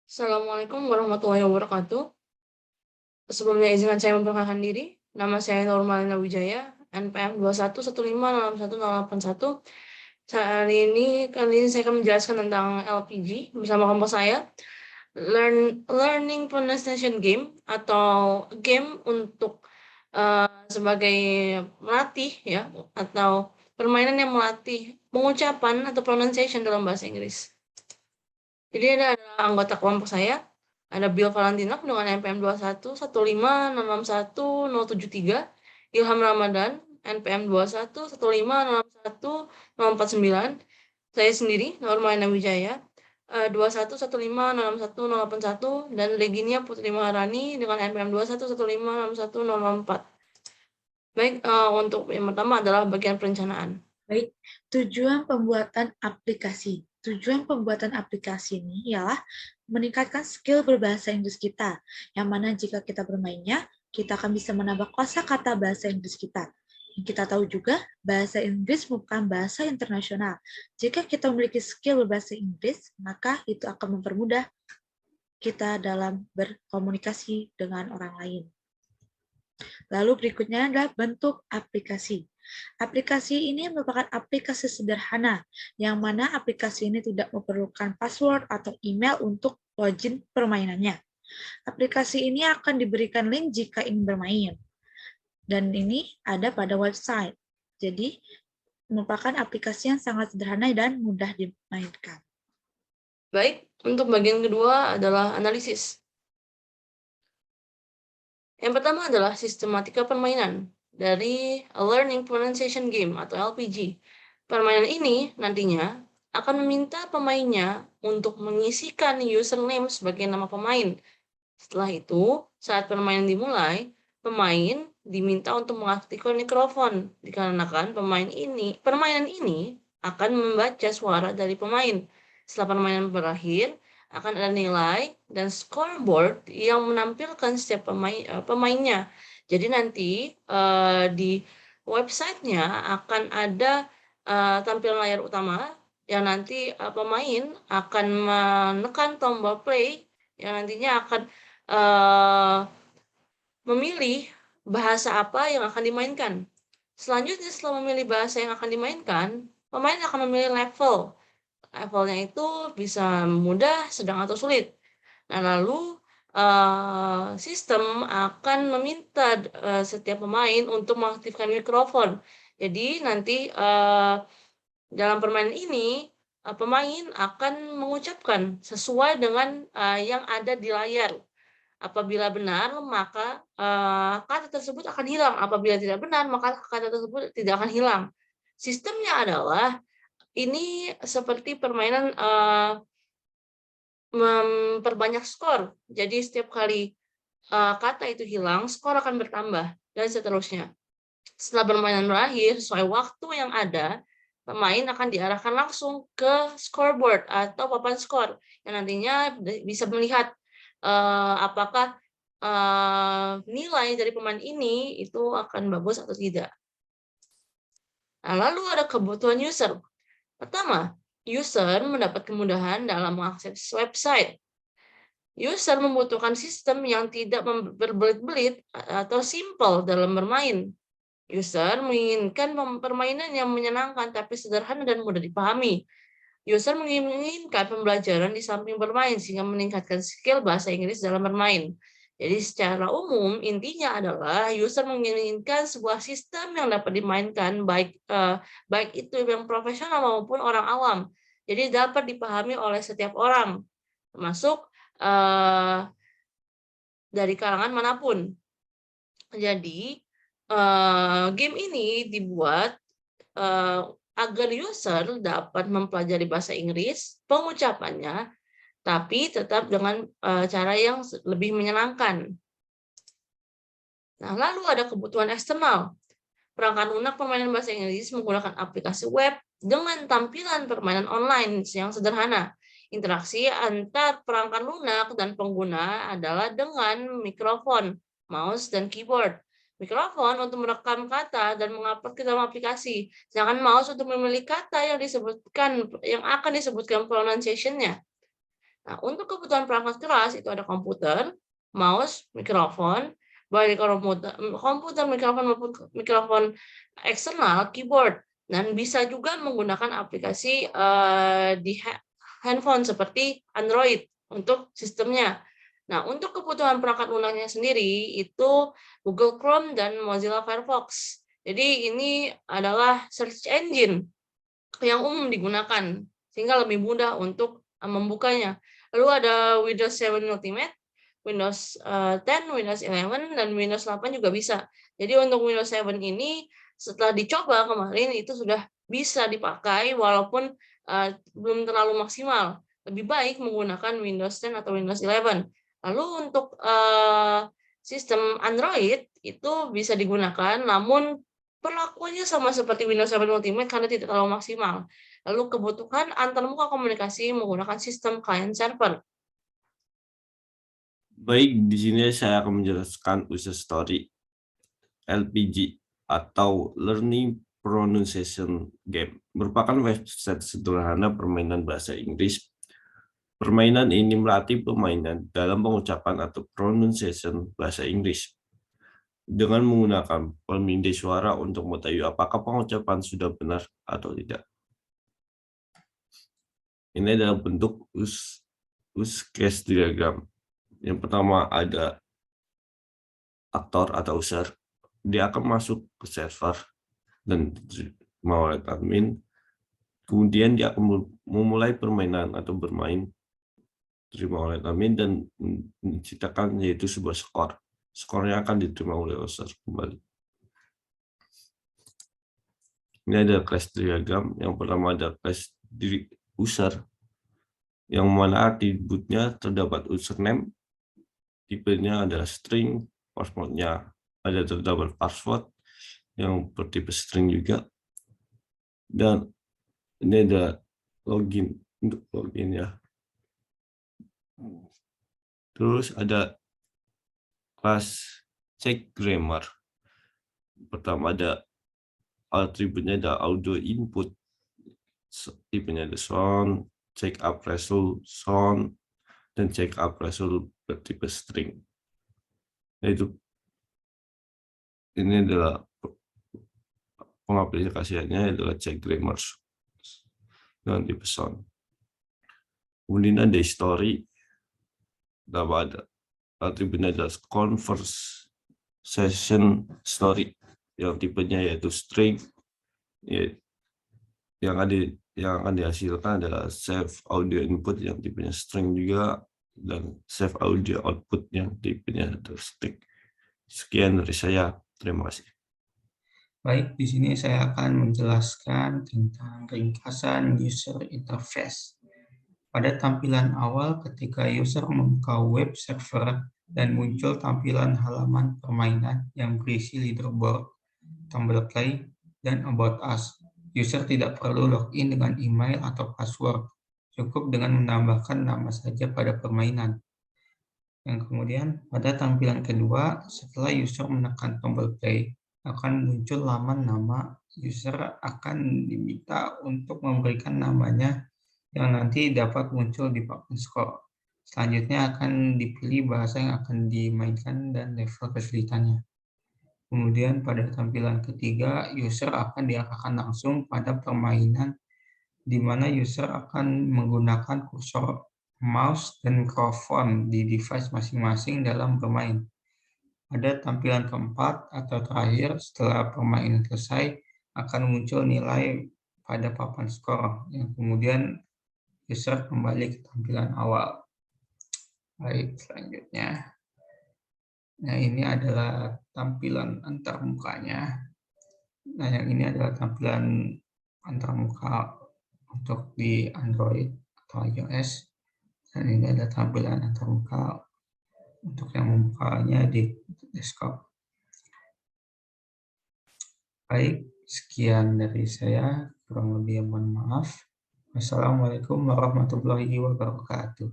Assalamualaikum warahmatullahi wabarakatuh. Sebelumnya izinkan saya memperkenalkan diri. Nama saya Nurmalina Wijaya, NPM 211560181. Kali ini saya akan menjelaskan tentang LPG bersama kelompok saya. Learning Pronunciation Game atau game untuk sebagai melatih ya, atau permainan yang melatih pengucapan atau pronunciation dalam bahasa Inggris. Jadi ada anggota kelompok saya, ada Bill Valentinov dengan NPM 21156610073, Ilham Ramadan NPM 211561049, saya sendiri Norma Wijaya 211566181, dan Reginia Putri Maharani dengan NPM 211561004. Baik, untuk yang pertama adalah bagian perencanaan. Baik, tujuan pembuatan aplikasi. Tujuan pembuatan aplikasi ini ialah meningkatkan skill berbahasa Inggris kita, yang mana jika kita bermainnya, kita akan bisa menambah kosakata bahasa Inggris kita. Kita tahu juga, bahasa Inggris bukan bahasa internasional. Jika kita memiliki skill berbahasa Inggris, maka itu akan mempermudah kita dalam berkomunikasi dengan orang lain. Lalu berikutnya adalah bentuk aplikasi. Aplikasi ini merupakan aplikasi sederhana, yang mana aplikasi ini tidak memerlukan password atau email untuk login permainannya. Aplikasi ini akan diberikan link jika ingin bermain. Dan ini ada pada website. Jadi, merupakan aplikasi yang sangat sederhana dan mudah dimainkan. Baik, untuk bagian kedua adalah analisis. Yang pertama adalah sistematika permainan dari Learning Pronunciation Game atau LPG. Permainan ini nantinya akan meminta pemainnya untuk mengisikan username sebagai nama pemain. Setelah itu, saat permainan dimulai, pemain diminta untuk mengaktifkan mikrofon dikarenakan permainan ini akan membaca suara dari pemain. Setelah permainan berakhir, akan ada nilai dan scoreboard yang menampilkan setiap pemainnya. Jadi nanti di websitenya akan ada tampilan layar utama yang nanti pemain akan menekan tombol play yang nantinya akan memilih bahasa apa yang akan dimainkan. Selanjutnya setelah memilih bahasa yang akan dimainkan, pemain akan memilih level. Levelnya itu bisa mudah, sedang, atau sulit. Nah, lalu sistem akan meminta setiap pemain untuk mengaktifkan mikrofon. Jadi nanti dalam permainan ini pemain akan mengucapkan sesuai dengan yang ada di layar. Apabila benar, maka kata tersebut akan hilang. Apabila tidak benar, maka kata tersebut tidak akan hilang. Sistemnya adalah ini seperti permainan memperbanyak skor. Jadi setiap kali kata itu hilang, skor akan bertambah, dan seterusnya. Setelah permainan berakhir, sesuai waktu yang ada, pemain akan diarahkan langsung ke scoreboard atau papan skor, yang nantinya bisa melihat apakah nilai dari pemain ini itu akan bagus atau tidak. Nah, lalu ada kebutuhan user. Pertama, user mendapat kemudahan dalam mengakses website. User membutuhkan sistem yang tidak berbelit-belit atau simple dalam bermain. User menginginkan permainan yang menyenangkan tapi sederhana dan mudah dipahami. User menginginkan pembelajaran di samping bermain sehingga meningkatkan skill bahasa Inggris dalam bermain. Jadi secara umum intinya adalah user menginginkan sebuah sistem yang dapat dimainkan baik itu yang profesional maupun orang awam. Jadi dapat dipahami oleh setiap orang, termasuk dari kalangan manapun. Jadi game ini dibuat agar user dapat mempelajari bahasa Inggris, pengucapannya, tapi tetap dengan cara yang lebih menyenangkan. Nah, lalu ada kebutuhan eksternal. Perangkat lunak permainan bahasa Inggris menggunakan aplikasi web dengan tampilan permainan online yang sederhana. Interaksi antar perangkat lunak dan pengguna adalah dengan mikrofon, mouse, dan keyboard. Mikrofon untuk merekam kata dan mengupload ke dalam aplikasi, sedangkan mouse untuk memilih kata yang akan disebutkan pronunciation-nya. Nah, untuk kebutuhan perangkat keras itu ada komputer, mouse, mikrofon, baik komputer, mikrofon maupun mikrofon eksternal, keyboard, dan bisa juga menggunakan aplikasi di handphone seperti Android untuk sistemnya. Nah, untuk kebutuhan perangkat lunaknya sendiri itu Google Chrome dan Mozilla Firefox. Jadi ini adalah search engine yang umum digunakan sehingga lebih mudah untuk membukanya. Lalu ada Windows 7 Ultimate, Windows 10, Windows 11, dan Windows 8 juga bisa. Jadi untuk Windows 7 ini setelah dicoba kemarin itu sudah bisa dipakai walaupun belum terlalu maksimal. Lebih baik menggunakan Windows 10 atau Windows 11. Lalu untuk sistem Android itu bisa digunakan, namun perlakuannya sama seperti Windows 7 Ultimate karena tidak terlalu maksimal. Lalu kebutuhan antarmuka komunikasi menggunakan sistem client server. Baik, di sini saya akan menjelaskan user story LPG atau Learning Pronunciation Game. Merupakan website sederhana permainan bahasa Inggris. Permainan ini melatih pemainan dalam pengucapan atau pronunciation bahasa Inggris dengan menggunakan pemindai suara untuk mengetahui apakah pengucapan sudah benar atau tidak. Ini adalah bentuk use case diagram. Yang pertama ada aktor atau user, dia akan masuk ke server dan mau oleh admin, kemudian dia akan memulai permainan atau bermain, terima oleh admin dan menciptakan yaitu sebuah skor. Skornya akan diterima oleh user kembali. Ini ada class diagram. Yang pertama ada class user, yang mana atributnya terdapat username, tipenya adalah string, passwordnya ada terdapat password yang bertipe string juga, dan ini ada login untuk login ya. Terus ada kelas check grammar. Pertama ada atributnya ada audio input, tipenya ada sound, check appraisal sound, dan check appraisal bertipe string. Yaitu ini adalah pengaplikasiannya adalah check grammar dengan tipe sound. Kemudian ada history, ada atributnya adalah conversation story yang tipenya yaitu string, yang akan dihasilkan adalah save audio input yang tipenya string juga, dan save audio output yang tipenya adalah string. Sekian dari saya, terima kasih. Baik, di sini saya akan menjelaskan tentang ringkasan user interface. Pada tampilan awal ketika user membuka web server dan muncul tampilan halaman permainan yang berisi leaderboard, tombol play, dan about us. User tidak perlu login dengan email atau password, cukup dengan menambahkan nama saja pada permainan. Yang kemudian pada tampilan kedua, setelah user menekan tombol play, akan muncul laman nama. User akan diminta untuk memberikan namanya yang nanti dapat muncul di papan skor. Selanjutnya akan dipilih bahasa yang akan dimainkan dan level kesulitannya. Kemudian pada tampilan ketiga, user akan diarahkan langsung pada permainan di mana user akan menggunakan kursor mouse dan mikrofon di device masing-masing dalam bermain. Pada tampilan keempat atau terakhir setelah permainan selesai akan muncul nilai pada papan skor yang kemudian user kembali ke tampilan awal. Baik, selanjutnya. Nah, ini adalah tampilan antarmukanya. Nah, yang ini adalah tampilan antarmuka untuk di Android atau iOS. Dan ini adalah tampilan antarmuka untuk yang membukanya di desktop. Baik, sekian dari saya. Kurang lebih mohon maaf. Wassalamualaikum warahmatullahi wabarakatuh.